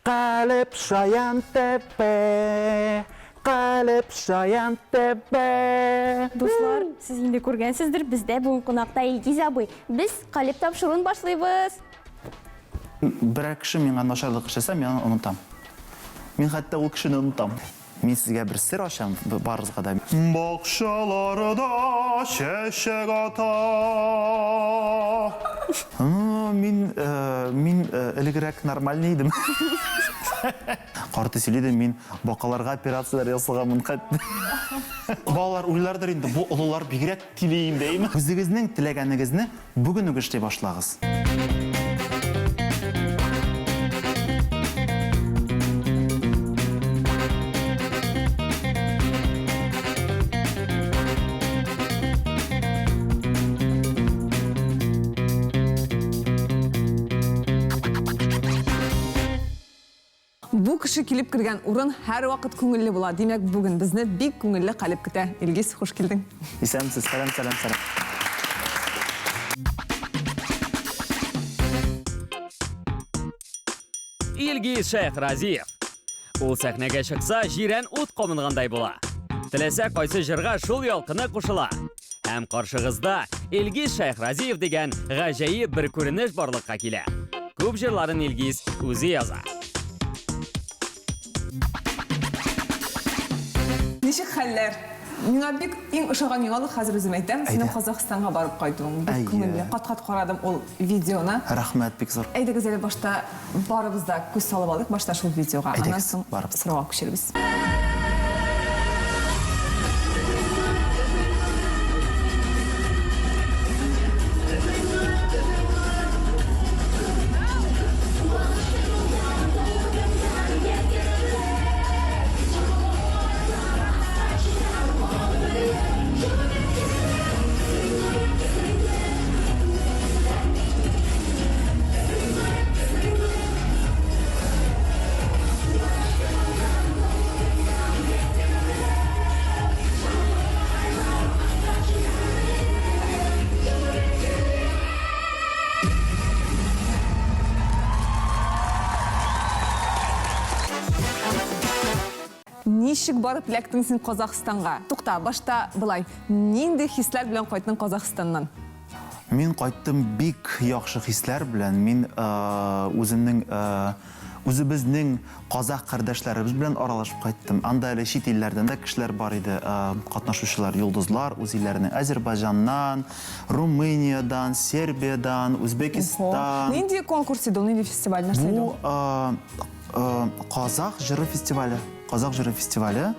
Qalb şayan tepe, qalb şayan tepe. Dostlar, siz indi көргәнсездер, бездә бүген кунакта Илгиз абый. Без калеп тапшыруын башлыйбыз. Бір кіші мен нашарлық жасаса, мен ұнытам. Мен хатта ол кішіні ұнытам. Мен сізге бір сыр ашам барыңызға да. Бақшаларда шешек ата. Мен ілігірек нормальный едім. Қарты сөйледі, мен бақаларға операциялар жасалғанмын қатты. Балалар ойлардар енді, бұл ұлылар бігірек тілейін деймін. Өзіңіздің тілегеніңізді бүгін үгіштей башылағыз. Бу кеше килеп кергән урын һәр вакыт күңелле була. Димәк, бүген безне бик күңелле калып көтә. Илгиз, хош килдең. Исәмсез, сәлам. Илгиз Шайхразиев. Ул сәхнәгә чыкса, җирән ут комынгандай була. Теләсә кайсы җырга шул ялкыны кушыла. Һәм каршыгызда Илгиз Шайхразиев дигән гаҗәеп бер күренеш барлыкка килә. Күп җырларын Илгиз үзе яза. Ничек хәлләр? Миңа бик иң ошаган яңалык хәзер үзем әйтәм. Синең Казакъстанга барып кайтуың. Бик күңелле. Кат-кат карадым ул видеоны. Рәхмәт, бик зур. Әйдәгез әле башта барыбыз да күз салып алдык. Башта шул видеога. Аннан соң сорауга күчербез. Ничек барып лектең син Казакъстанга? Тукта, башта былай. Нинди хисләр белән кайттың Казакъстаннан? Мен кайттым бик яхшы хисләр белән. Мен үземнең үзебезнең казак кардәшләребез белән аралашып кайттым. Анда әле чит илләрдән дә кешеләр бар иде, катнашучылар, йолдызлар, үз илләренең Азербайҗаннан, Румыниядән, Сербиядән, Үзбекистан. Нинди конкурс иде, нинди фестиваль, нәрсә иде? Бу Казак җыры фестивале. Казак җыры фестивале.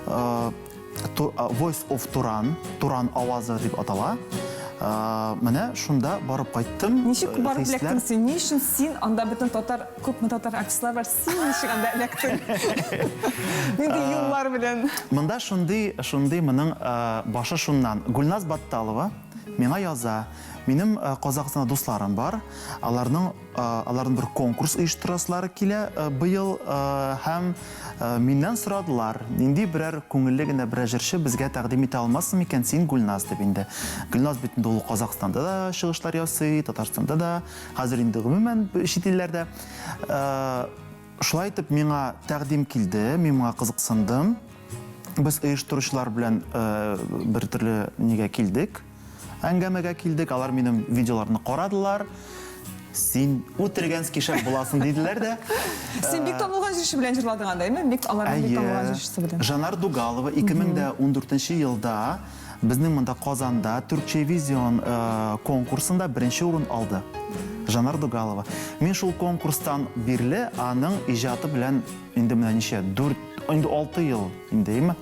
Voice of Turan, Туран авазы дип атала. Менә шунда барып кайттым. Ничек барып лектең син? Ни өчен син анда бөтен татар, күпме татар артистлар бар, син ничек анда лектең? Нинди юллар белән? Монда шундый моның башы шуннан. Гүлназ Батталова миңа яза. Минем Казакъстанда дусларым бар. Аларның бер конкурс оештырасылары килә быел һәм миннән сорадылар. Нинди берәр күңелле генә берәр җырчы безгә тәкъдим итә алмассың микән син Гүлназ дип инде. Гүлназ бит инде ул Казакъстанда да чыгышлар ясый, Татарстанда да, хәзер инде гомумән чит илләрдә. Шулай итеп миңа тәкъдим килде, мин моңа кызыксындым. Без оештыручылар белән бер төрле нигә килдек. Әңгәмәгә килдек, алар минем видеоларны карадылар. Син үтергәнский шәп буласың диделәр дә. Син бик танылган җырчы белән җырладың анда, әйме? Бик аларның бик танылган җырчысы белән. Жанар Дугалова 2014 елда безнең монда Казанда Türkçe Vision конкурсында беренче урын алды. Жанар Дугалова. Мин шул конкурстан бирле аның иҗаты белән инде менә ничә 4-6 ел индеме.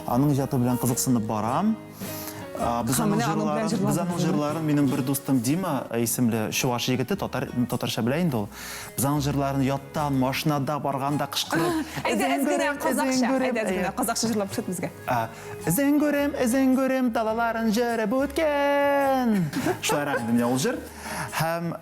Аның иҗаты белән кызыксынып барам. Biz aның җырларын минем бер дустым Дима исемле чуваш егете, татарча белә инде ул. Biz aның җырларын яттан, машинада барганда кычкырып, әйдә казакча җырлап төшет безгә. Эзен күрем, талаларын җырып үткән. Шулай инде ул җыр. Һәм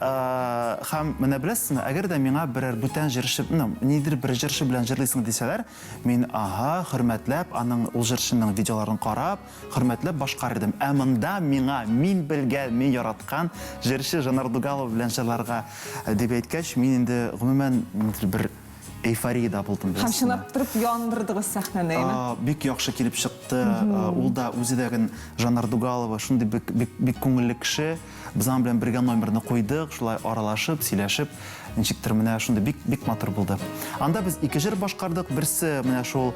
менә беләсезме, әгәр дә миңа берәр бүтән җырчы, нидер бер җырчы белән җырлыйсың дисәләр, мин хөрмәтләп аның ул җырчының видеоларын карап, хөрмәтләп башкарырдым. Ә монда миңа мин белгән, мин яраткан җырчы Жанар Дугалова белән җырларга дип әйткәч, мин инде гомумән бер эйфорияда булдым. Һәм шынап тұрып яндырдығыз сәхнәне, әйме? Бик яхшы килеп чыкты. Ул да үзе дәген Жанар Дугалова шундый бик күңелле кеше. Без аның белән бергә номерны куйдык, шулай аралашып, сөйләшеп, ничектер менә шундый бик матур булды. Анда без ике җыр башкардык. Берсе менә шул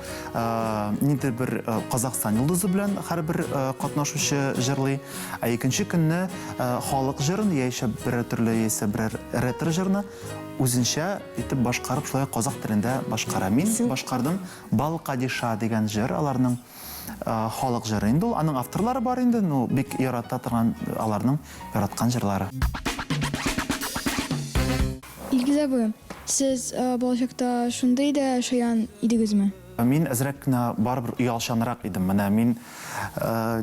ниндидер бер Казакстан йолдызы белән һәрбер катнашучы җырлый. Ә икенче көнне халык җырын яисә бер төрле яисә бер ретро җырны үзенчә итеп башкарып шулай казак телендә башкара. Мин башкардым Бал Кадиша дигән җыр, аларның халык җыры инде ул. Аның авторлары бар инде, ну бик ярата торган аларның яраткан җырлары. Илгиз абый, сез болашакта шундай да шаян идегезме? Мин әзрәк кенә барыбер оялчанрак идем. Менә мин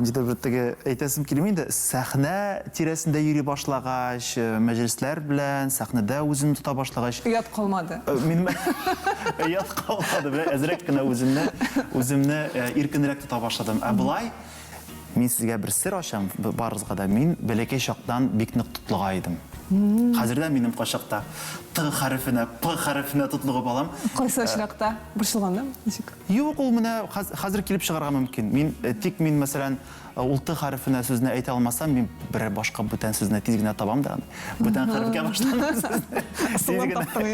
нидер бер теге әйтәсем килми инде, сәхнә тирәсендә йөри башлагач, мәҗлесләр белән сәхнәдә үземне тота башлагач, Уят калмады. Мин ят калмады белән әзрәк кенә үземне иркенрәк тота башладым. Ә булай мин сезгә бер сер ачам, барыгызга да мин бәләкәй чактан бик нык тотлыга идем. Хәзердә минем кашакта Т хәрефенә, П хәрефенә тотлыгып алам. Кайсы очракта борчылганда? Ничек? Юк, ул менә хәзер килеп чыгарга мөмкин. Мин мәсәлән ул Т хәрефенә сүзне әйтә алмасам, мин бер башка бүтән сүзне тиз генә табам да. Бүтән хәрефкә башланам.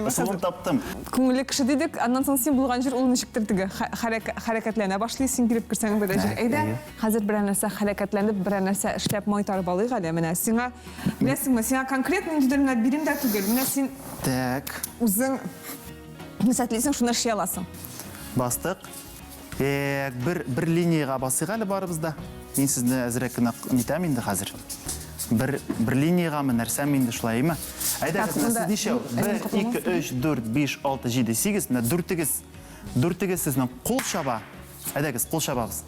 Асылын таптым. Күңелле кеше дидек, аннан соң син булган җир ул ничектер теге хәрәкәтләнә башлый, син килеп керсәң бер җир. Әйдә, хәзер бер нәрсә хәрәкәтләнеп, бер нәрсә эшләп майтарып алыйк әле. Менә сиңа, беләсеңме, сиңа конкретно ниндидер менә бирим дә түгел. Менә син Так, үзең мисәтлисең, шуны эшли аласың. бастык. Бер линияга басыйк әле барыбыз да. Мин сезне әзрәк кенә нитәм инде хәзер. Бер линияга нәрсәм инде шулаймы? Әйдәгез, сез ничә? 1, 2, 3, 4, 5, 6, 7, 8, менә дүртегез сезнең кул чаба. Әйдәгез, кул чабагыз.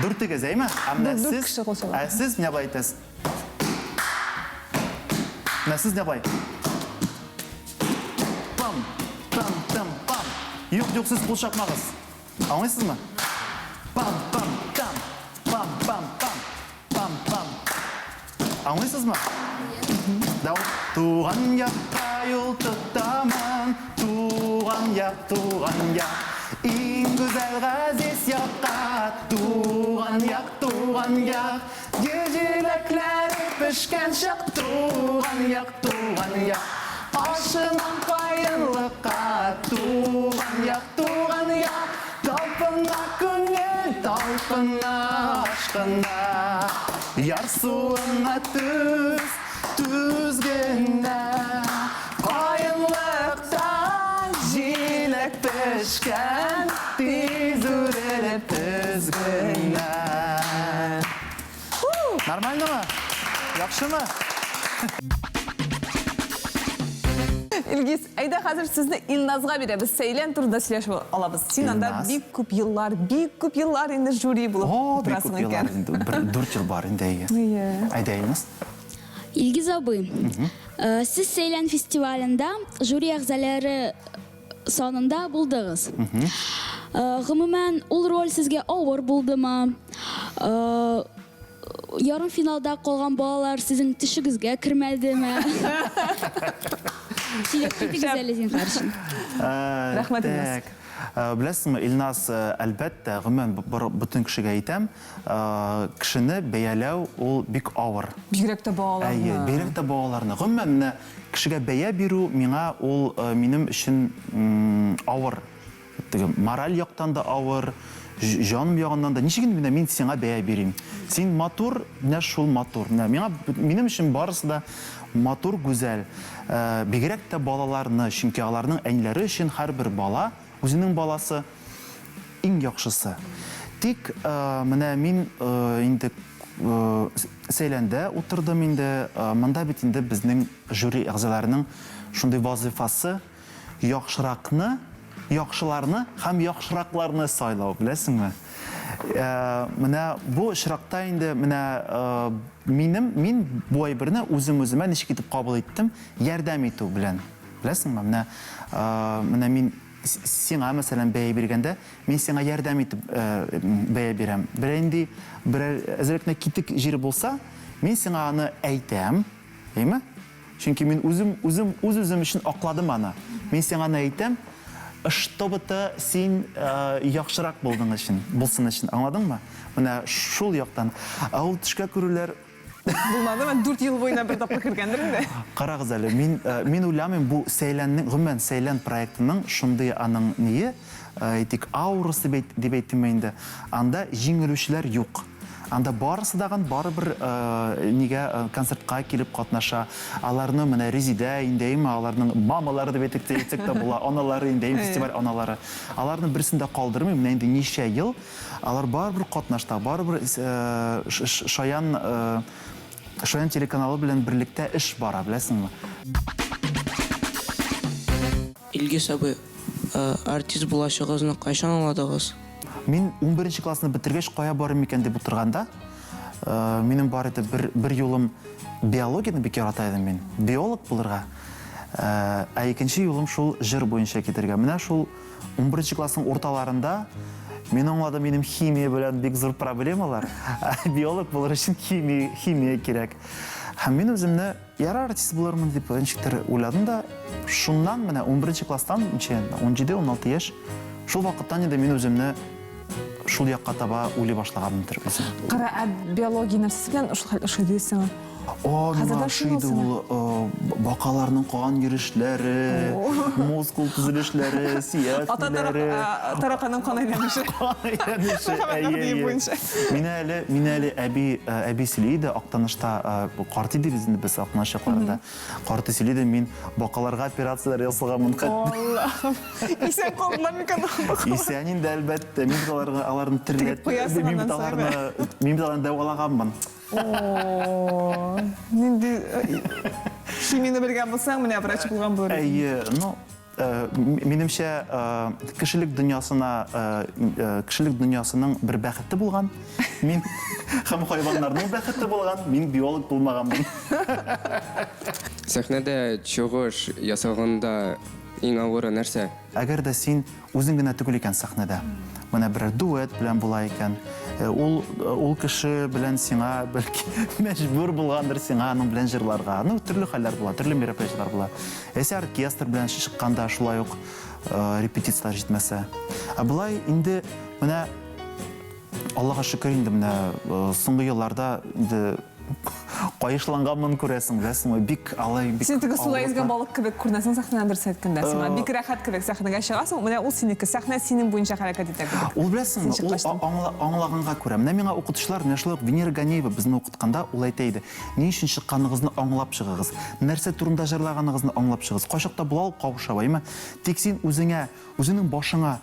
Дүртегез, әйме? Дүрт кеше кул чаба. Сез менә былай әйтәсез. Менә сез менә былай. Пам, пам, пам, пам. Юк, сез кул чапмагыз. Аңлайсызмы? Пам, пам, там. Пам, пам, пам. Пам, пам. Аңлайсызмы? Дау. Туган якка юл тотаман. Туган як. Иң гүзәл газиз якка. Туган як. Җиләкләре пешкән чак. Туган як. Ашынан каенлыкка. Туган як. Талпына күңел, талпына ашкына. Яр суына түз генә. Каенлыктан җиләк пешкән. Тиз үрелеп түз генә. Нормальнымы? Яхшымы? Илгиз, әйдә хәзер сезне Илназга бирәбез. Сәйлән турында сөйләшеп алабыз. Син анда бик күп еллар инде жюри булып торасың икән. 4 ел бар инде. Әйдә Илназ. Илгиз абый, сез Сәйлән фестивалендә жюри әгъзалары санында булдыгыз. Гомумән, ул роль сезгә авыр булдымы? Ярым финалда калган балалар сезнең тишегезгә кермәдеме? Рәхмәт, Илназ. Беләсеңме, Илназ, әлбәттә, гомумән бөтен кешегә әйтәм, кешене бәяләү ул бик авыр. Бигрәк тә балаларны. Бигрәк тә балаларны. Гомумән, кешегә бәя бирү миңа ул минем өчен авыр. Мораль яктан да авыр, җаным ягыннан да. Ничек инде мин сиңа бәя бирим? Син матур, менә шул матур. Минем өчен барысы да матур, гүзәл. Бигрәк тә балаларны, чөнки аларның әниләре өчен һәрбер бала үзенең баласы иң яхшысы. Тик менә мин инде Сәйләндә утырдым инде. Монда бит инде безнең жюри әгъзаларының шундый вазифасы яхшыларны һәм яхшыракларны сайлау, беләсеңме? Менә бу очракта инде мин бу әйберне үземә ничек итеп кабул иттем, ярдәм итү белән. Беләсеңме? Менә мин сиңа мәсәлән бәя биргәндә, мин сиңа ярдәм итеп бәя бирәм. Бер әзрәкне китек җире булса, мин сиңа аны әйтәм, әйме? Чөнки мин үзем өчен акладым аны. Мин сиңа аны әйтәм, чтобы син яхшырак булсын өчен. Аңладыңмы? Менә шул яктан. Ул төшкә күрүләр Булмады, мен 4 ел буена бер тапкыр кергәндер инде. Карагыз әле, мин уйламыйм бу Сәйләннең, гомумән Сәйлән проектының шундый аның ние, әйтик, аурасы дип әйтим инде. Анда җиңелүчеләр юк. Анда барысы даган барыбер нигә концертка килеп катнаша. Аларны менә Резидә индейме, аларның мамалары дип әйтсәк тә була, аналары индейме, фестиваль аналары. Аларны берсендә калдырмыйм, менә инде ничә ел алар барыбер катнашта, барыбер Шаян телеканалы белән берлектә эш бара, беләсеңме? Илгиз абый, артист булачагызны кайчан аңладыгыз? Мин 11 классны бетергәч кая барым икән дип утырганда, минем бар иде бер юлым биологияны бик ярата идем мин, биолог булырга. Икенче юлым шул җыр буенча китергә. Менә шул 11 классның урталарында мин аңладым, минем химия белән бик зур проблемалар. Биолог булыр өчен химия кирәк. Һәм мин үземне ярар артист булырмын дип ничектер уйладым да, шуннан менә 11 класстан 17-16 яшь шул вакыттан инде мин үземне шул якка таба уйлый башлаганмындыр үзем. Кара, биология нәрсәсе белән ошый дисең. Миңа шуйды ул бакаларның калган йөрешләре, мускул төзелешләре, сиятләре. Тараканның кан әйләнеше. Мин әле әби сөйләде, Актанышта карт иде безне без Актаныш якларында. Карт сөйләде, мин бакаларга операцияләр ясаганмын. Аллахым. Исән калдылар микән? Исән инде әлбәттә, мин аларны терләтеп, мин дәвалаганмын. Нинди химияне белгән булсаң, менә врач булган булыр. Минемчә, кешелек дөньясының бер бәхете булган. Мин һәм хайваннарның бәхете булган. Мин биолог булмаганмын. Сәхнәдә чыгыш ясаганда иң авыры нәрсә? Әгәр дә син үзең генә түгел икән сәхнәдә, менә бер дуэт белән була икән, ул кеше белән сиңа бәлки мәҗбүр булгандыр сиңа аның белән җырларга. Төрле хәлләр була, төрле мероприятиялар була. Оркестр белән чыкканда шулай ук репетициялар җитмәсә. Булай инде менә Аллага шөкер инде менә соңгы елларда инде кайышланганмын күрәсең, беләсеңме, бик алай бик. Син теге сулай изгән балык кебек күрнәсең сәхнәдән дөрес әйткәндә. Сиңа бик рәхәт кебек сәхнәгә чыгасың, менә ул синеке, сәхнә синең буенча хәрәкәт итә кебек. Ул беләсеңме, ул аңлаганга күрә. Менә миңа укытучылар, менә шулай Венера Ганеева безне укытканда ул әйтә иде: "Ни өчен чыкканыгызны аңлап чыгыгыз, нәрсә турында җырлаганыгызны аңлап чыгыгыз. Кайчакта була ул кавышабаймы? Тик син үзеңнең башыңа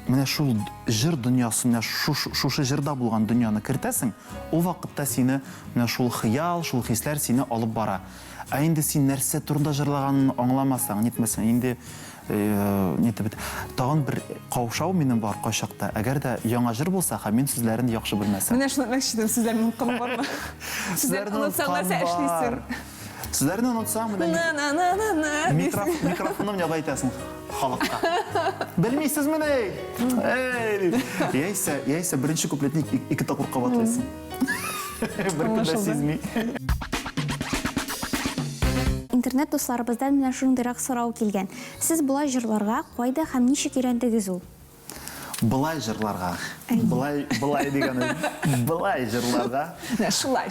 менә шул җыр дөньясына, шушы җырда булган дөньяны кертәсең, ул вакытта сине менә шул хыял, шул хисләр сине алып бара. Инде син нәрсә турында җырлаганын аңламасаң, нитмәсәң, инде тагын бер каушау минем бар кайчакта. Әгәр дә яңа җыр булса, һәм мин сүзләрен яхшы белмәсәм. Менә шуны әйтмәкче идем, сезләрнең кымы бармы? Сезләрне онытсаң нәрсә эшлисең? Сүзләрне онытсаң, микрофонны менә әйтәсең халыкка. Белмисезме ни? Яисә беренче куплетны ике тапкыр кабатлыйсың. Бер кемдә сизми. Интернет дусларыбыздан менә шундыйрак сорау килгән. Сез булай җырларга кайда һәм ничек өйрәндегез ул? Былай җырларга. Былай дигәне. Былай җырларга. Шулай.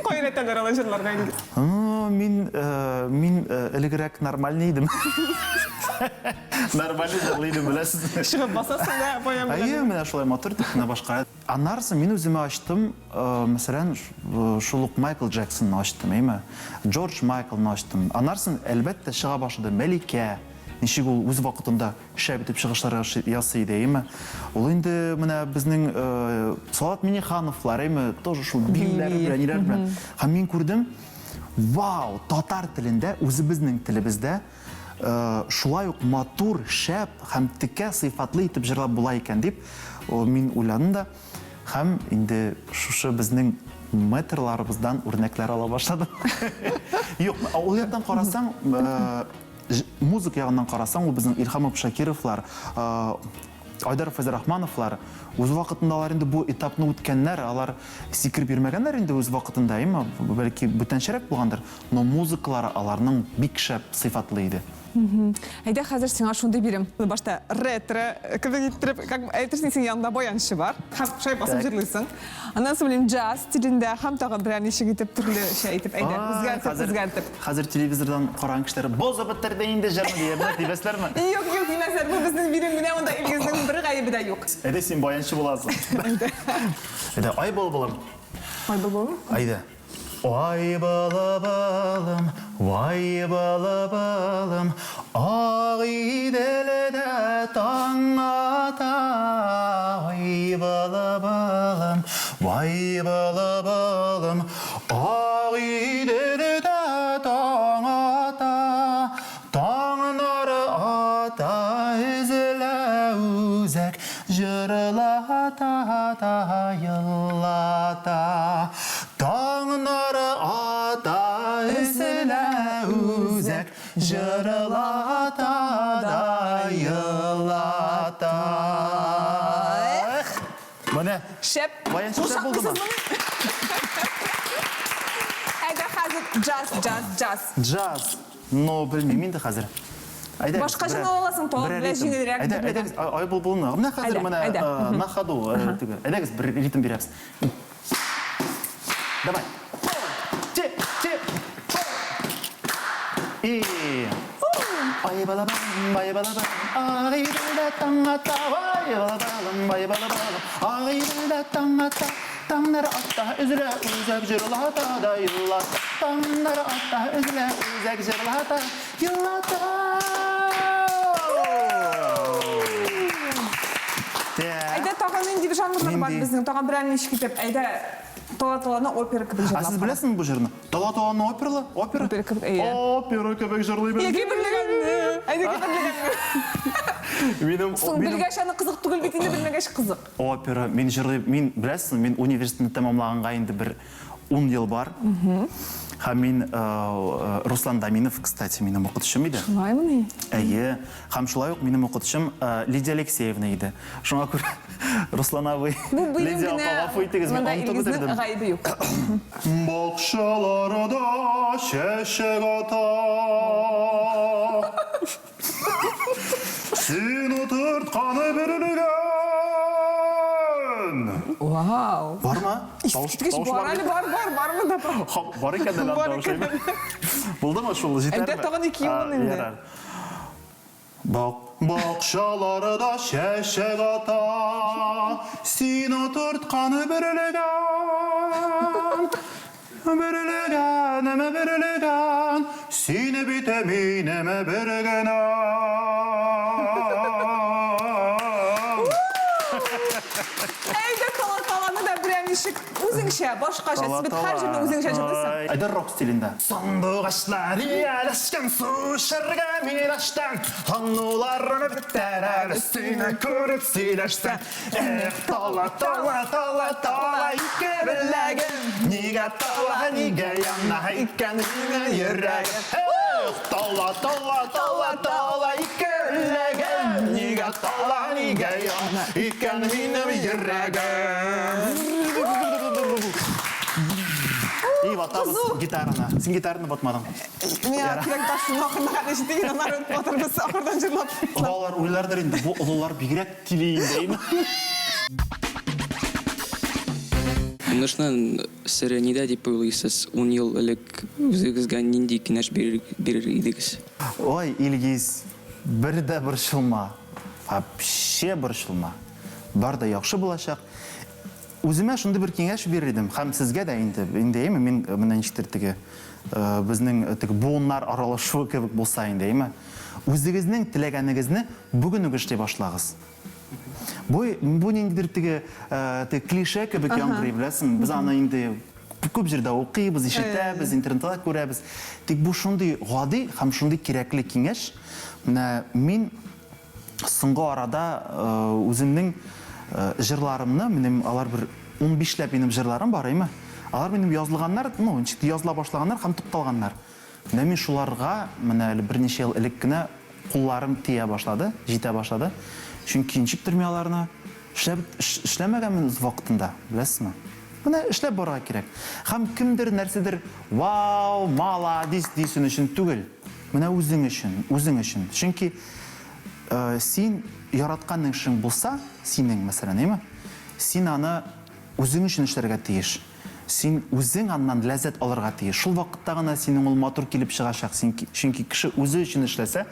Кайрәтәләр ала җырларга инде. Мин элегрәк нормальный идем. Нормальный җырлыйдым, беләсезме? Чыгып басасың да, баян белән. Менә шулай матур итеп менә башка. Аннарсы мин үземә ачтым, мәсәлән, шул ук Майкл Джексонны ачтым, әйме? Джордж Майклны ачтым. Аннарсын әлбәттә чыга башлады Мәликә. Ничек ул үз вакытында шәп итеп чыгышлар ясый иде, әйме? Ул инде менә безнең Салат Минихановлар, әйме, тоже шул билләр белән, ниләр белән. Һәм мин күрдем, вау, татар телендә, үзебезнең телебездә шулай ук матур, шәп һәм текә сыйфатлы итеп җырлап була икән дип мин уйладым да, һәм инде шушы безнең метрларыбыздан үрнәкләр ала башладым. Юк, ул яктан карасаң, музыка ягыннан карасаң, ул безнең Илһам Шакировлар, Айдар Фазарахмановлар үз вакытында алар инде бу этапны үткәннәр, алар сикер бирмәгәннәр инде үз вакытында, әйме, бәлки бүтәнчәрәк булгандыр, но музыкалары аларның бик шәп сыйфатлы иде. Әйдә хәзер сиңа шундай бирем. Башта ретро, как әйтерсең син янында баянчы бар. Һәм шай басып җырлыйсың. Аннан соң белән джаз стилендә һәм тагы берәр ничек итеп төрле шәй итеп әйдә үзгәртеп. Хәзер телевизордан караган кешеләр бозып бетерде инде җырны дип дибәсләрме? Юк, димәсләр, бу безнең бирем генә монда Илгизнең бер гаебе дә юк. Әйдә син баянчы буласың. Әйдә ай булбылым. Ай булбылым? Әйдә. Ай балабалым, вай балабалым, ақ иделеде таң ата. Ай балабалым, вай балабалым, ақ иделеде таң ата. Таңнары ата үзілі үзек, жырлата да йыллата. Таңнары ата үзілі үзек, жырлата да йыллата. Міне, Шәп. баянчы шәп болды ма? Әйдә хәзер джаз. Джаз. Но білмеймін де қазір. Башқа жын аласың, тоғын біле жеңілірек. Әйдәгіз, ай бұлбұлыны. Мына қазір мына на ходу. Әйдәгіз, бір ритм береміз. Давай. Чеп. И. Ай балабалым, ай балда таң ата. Ай балабалым, ай балда таң ата. Таңнары атта үзілі үзек жырлата да йыллата. Таңнары атта үзілі үзек жырлата йыллата. Әйдә тагын нинди бер жанрлар бар безнең, тагын берәр ничек итеп, әйдә Тала-таланы опера кебек җырлап. Сез беләсезме бу җырны? Тала-таланы опера? Опера кебек, әйе. Опера кебек җырлый бер. Яки берлегәнне. Әйдә берлегәнне. Соң белгәч аны кызык түгел бит, инде белмәгәч кызык. Опера, мин җырлый, мин беләсезме, мин университетны тәмамлаганга инде бер 10 ел бар. Һәм мин Руслан Даминов, кстати, минем укытучым иде. Шулаймыни? Әйе, һәм шулай ук минем укытучым Лидия Алексеевна иде. Шуңа күрә Руслан абый, Лидия апага фуйтыгыз, мен онытып бетердем. Гаебе юк. Бакчаларда чәчәк ата. Син утыртканы берилгән. Вау. Бармы? Бармы да бар. Бар икән дә тауыш. Булдымы шул җитәрме? Әйдә тагын 2 ел инде. Бакчаларда чәчәк ата, син утыртканы берилгән, сине бите минеме бергән. Әйдә тала-таланы да берәр ничек үзеңчә, башкача, сез бит һәр җирне үзеңчә җырлыйсың. Әйдә рок стилендә. Сандугачлар ялашкан су шәргә мираштан, тануларны битәрәр өстенә күреп сөйләштән. Тала ике беләгем, нигә тала, нигә янна икән минем йөрәгем. Тала ике беләгем, нигә тала, нигә янна икән минем йөрәгем. И ватабыз гитараны. Син гитараны батмадың. Мен кирәк ташын ахырына ишетеген народ батырбыз ахырдан җырлап. Алар уйлардыр инде, бу олылар бигрәк тилейин дейме? Конечно, сире нидә дип уйлыйсыз? 10 ел элек үзегезгә нинди киңәш бирер идегез? Ой, Илгиз, бер дә борчылма. Вообще борчылма. Бар да яхшы булачак. Үземә шундый бер киңәш бирдем, һәм сезгә дә инде әйме, мин менә ничектер теге безнең теге буыннар аралашуы кебек булса инде әйме. Үзегезнең теләгәнегезне бүген үк эшли башлагыз. Бу ниндидер теге клише кебек яңгырый, беләсең, без аны инде күп җирдә укыйбыз, ишетәбез, интернетта күрәбез. Тик бу шундый гади һәм шундый кирәкле киңәш. Менә мин соңгы арада үземнең җырларымны, минем алар бер 15ләп минем җырларым бар, әйме? Алар минем язылганнар, ничек языла башлаганнар һәм тукталганнар. Менә мин шуларга менә берничә ел элек кенә кулларым тия башлады, җитә башлады. Чөнки ничек төрмәләрне эшләмәгәнмен үз вакытында, беләсезме? Менә эшләп барырга кирәк. Һәм кемдер нәрсәдер вау, молодец дисен өчен түгел. Менә үзең өчен. Чөнки син яраткан эшең булса, синең мәсәлән, әйме? Син аны үзең өчен эшләргә тиеш. Син үзең аннан ләззәт алырга тиеш. Шул вакытта гына синең ул матур килеп чыгачак. Чөнки кеше үзе өчен эшләсә,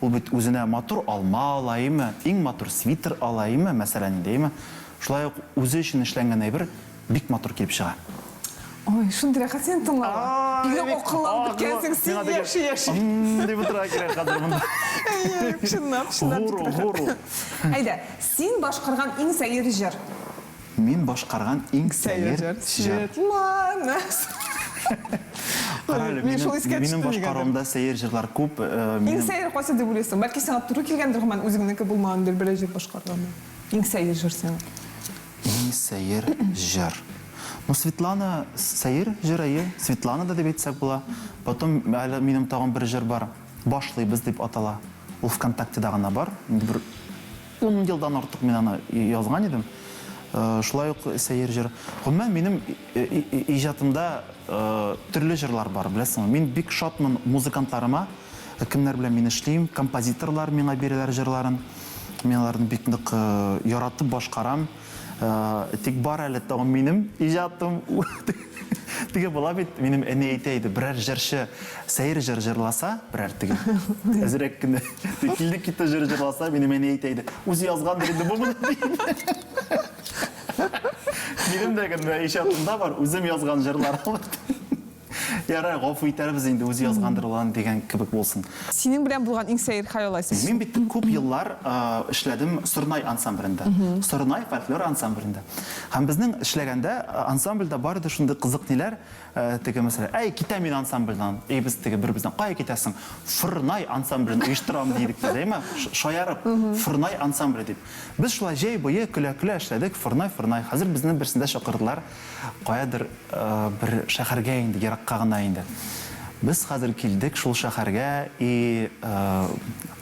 ул бит үзенә матур алма алаймы, иң матур свитер алаймы, мәсәлән, димме? Шулай ук үзе өчен эшләнгән әйбер бик матур килеп чыга. Ой, шундый рәхәт сен тыңлауга. Бигрәк акыллы икәнсең син яши. Дип утыра кирәк хәзер монда. Чынлап. Әйдә, син башкарган иң сәер җыр. Мин башкарган иң сәер җыр. Светлана. Минем башкаруымда сәер җырлар күп. Иң сәер кайсы дип уйлыйсың? Бәлки сиңа туры килгәндер, һәм үзеңнеке булмагандыр, бер җыр башкарганмы? Иң сәер җыр сиңа. Иң сәер җыр. Ну, Светлана сәер җыры, Светлана да дип әйтсәк була. Потом минем тагын бер җыр бар. Башлыйбыз дип атала. Ул ВКонтактеда гына бар. Бер 10 елдан артык мин аны язган идем. Шулай ук сәер җыр. Гомумән минем иҗатымда төрле җырлар бар, беләсеңме? Мин бик шатмын музыкантларыма, кемнәр белән мин эшлим, композиторлар миңа бирәләр җырларын. Мин аларны бик нык яратып башкарам. Тик бар әле тагын минем иҗатым. Теге була бит, минем әни әйтә иде, берәр җырчы сәер җыр җырласа, берәр теге әзрәк кенә килде китә җыр җырласа, минем әни әйтә иде, үзе язгандыр инде бу моны. Минем дә генә иҗатымда бар, үзем язган җырлар. Ярар, гафу итәрбез инде, үзе язгандыр улан дигән кебек булсын. Синең белән булган иң сәер хыяллайсың. Мин бит күп еллар эшләдем Сырнай ансамблендә. Сырнай фольклор ансамблендә. Һәм безнең эшләгәндә ансамбльдә бар иде шундый кызык ниләр, теге мәсәлән, "Эй, китә мин ансамбльдән." Без теге бер-бездән, "Кая китәсең?" "Фырнай ансамблен оештырам" дидек, дәйме? Шаярып, "Фырнай ансамбле" дип. Без шулай җәй буе көлә-көлә эшләдек, Фырнай. Хәзер безне берсендә чакырдылар. Каядыр бер шәһәргә инде, еракка гына инде. Без хәзер килдек шул шәһәргә и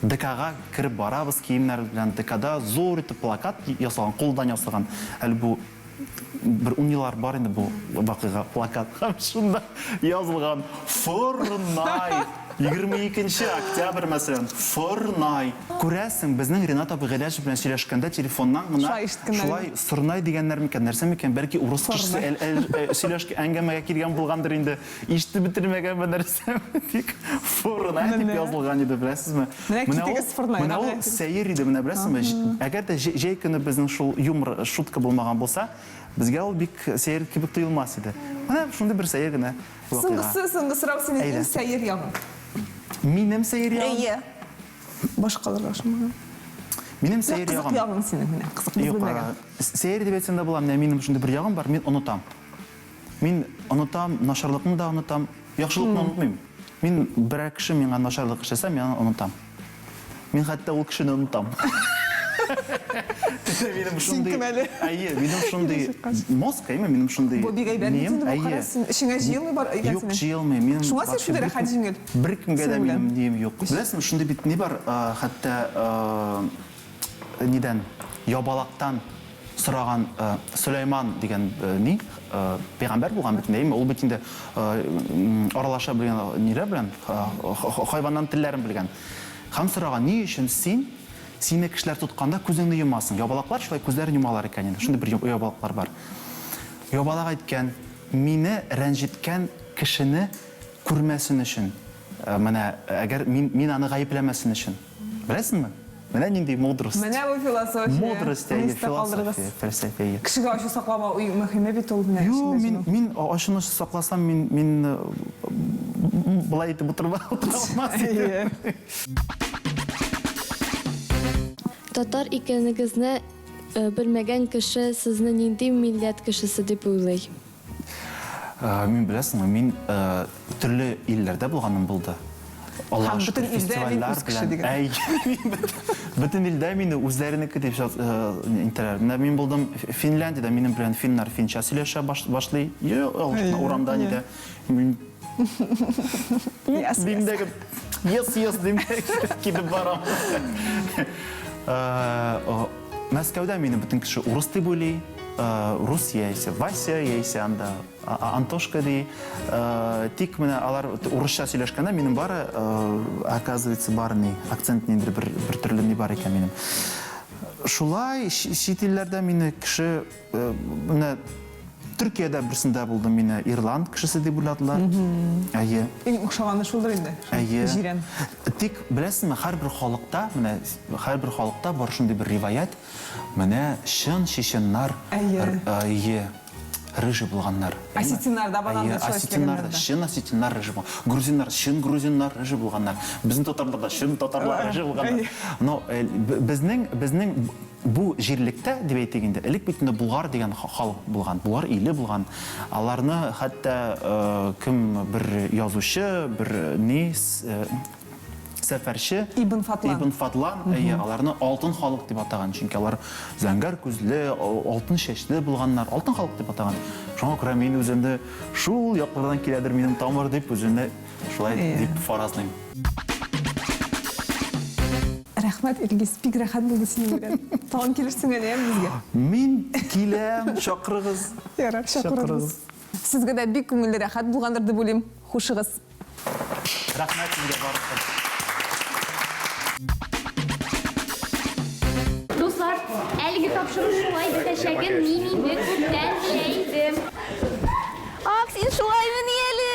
ДКга кирип барабыз киемнәр белән. ДКда зур итеп плакат ясалган, кулдан ясалган. Әле бу бер 10 еллар бар инде бу вакыйга плакат. Һәм шунда язылган Фырнай. 22 октябрь мәсәлән, Фырнай. Күрәсең, безнең Ренат абый Гыйләҗев белән сөйләшкәндә телефоннан гына шулай Сырнай дигәннәр микән, нәрсә микән, бәлки урыс кешесе сөйләшкә әңгәмәгә килгән булгандыр инде. Ишетеп бетермәгән бер нәрсә. Тик Фырнай дип язылган иде, беләсезме? Менә ул сәер иде, менә беләсезме? Әгәр дә җәй көне безнең шул юмор, шутка булмаган булса, безгә ул бик сәер кебек тоелмас иде. Менә шундый бер сәер генә. Соңгы сорау синең иң сәер ягың. Минем сәер ягым. Әйе. Башкаларга шуңа. Минем сәер ягым. Кызык ягың синең менә, кызык белмәгән. Сәер дип әйтсәң дә була, менә минем шундый бер ягым бар, мин онытам. Мин онытам, начарлыкны да онытам, яхшылыкны онытмыйм. Мин берәр кеше миңа начарлык эшләсә, мин аны онытам. Мин хәтта ул кешене онытам. Минем шундый. Әйе, минем шундый мозг, әйме, минем шундый. Бу бик әйбәт инде бу син эшеңә җыелмый бар икән Юк, җыелмый. Мин шуңа син шундый рәхәт җиңел. Бер кемгә дә минем нием юк. Беләсеңме, шундый бит ни бар, хәтта нидән, ябалактан сораган Сөләйман дигән ни, пәйгамбәр булган бит инде, ул бит инде аралаша белгән ниләр белән, хайваннан телләрен белгән. Һәм сораган, ни өчен сине кешеләр тотканда күзеңне йомасың? Ябалаклар шулай күзләрен йомалар икән инде. Шундый бер ябалаклар бар. Ябалак әйткән, мине рәнҗеткән кешене күрмәсен өчен. Менә әгәр мин аны гаепләмәсен өчен. Беләсеңме? Менә нинди мудрость. Менә бу философия. Мудрость, философия, фәлсәфия. Кешегә ачу сакламау мөһим бит ул менә. Мин ачуны сакласам, мин булай итеп утырмас идем. Татар икәнегезне белмәгән кеше сезне нинди милләт кешесе дип уйлый? Мин беләсеңме, мин төрле илләрдә булганым булды. Аллаһ шөкер, фестивальләр белән. Бөтен илдә мине үзләренеке дип әйтәләр. Мин булдым Финляндиядә, минем белән финнар финча сөйләшә башлый. Урамда нидә. Диндәге Yes demek gidip baram. Мәскәүдә мине бөтен кеше урыс дип уйлый. Рус яисә Вася яисә анда Антошка ди. Тик менә алар урысча сөйләшкәндә минем бары оказывается барный акцент ниндидер бер төрле ни бар икән минем. Шулай чит илләрдә мине кеше менә Төркиядә берсендә булдым мине Ирланд кешесе дип уйладылар. Әйе. Иң охшаганы шулдыр инде. Әйе. Җирән. Тик беләсезме, һәрбер халыкта бар шундый бер риваят. Менә чын чеченнар, әйе, рыжий булганнар. Осетиннар да бананда осетиннар, чын осетиннар рыжий булган. Грузиннар, чын грузиннар рыжий булганнар. Безнең татарлар да чын татарлар рыжий булганнар. Но безнең бу җирлектә дип әйтгәндә, элек бит инде Булгар дигән халык булган, Булгар иле булган. Аларны хәтта кем бер язучы, бер сәфәрче Ибн Фатлан, аларны алтын халык дип атаган, чөнки алар зәңгәр күзле, алтын чәчле булганнар, алтын халык дип атаган. Шуңа күрә мин үземдә шул яклардан киләдер минем тамыр дип үземне шулай дип фаразлыйм. Рәхмәт, Илгиз, бик рәхәт булды сине күргән. Тагын килерсең әле безгә. Мин киләм, чакырыгыз. Ярар, чакырыгыз. Сезгә дә бик күңелле рәхәт булгандыр дип уйлыйм. Хушыгыз. Рәхмәт сезгә барыгыз. Дуслар, әлеге тапшырыш шулай бетәчәген мин инде күптән белә идем. Ак, син шулаймы ни әле?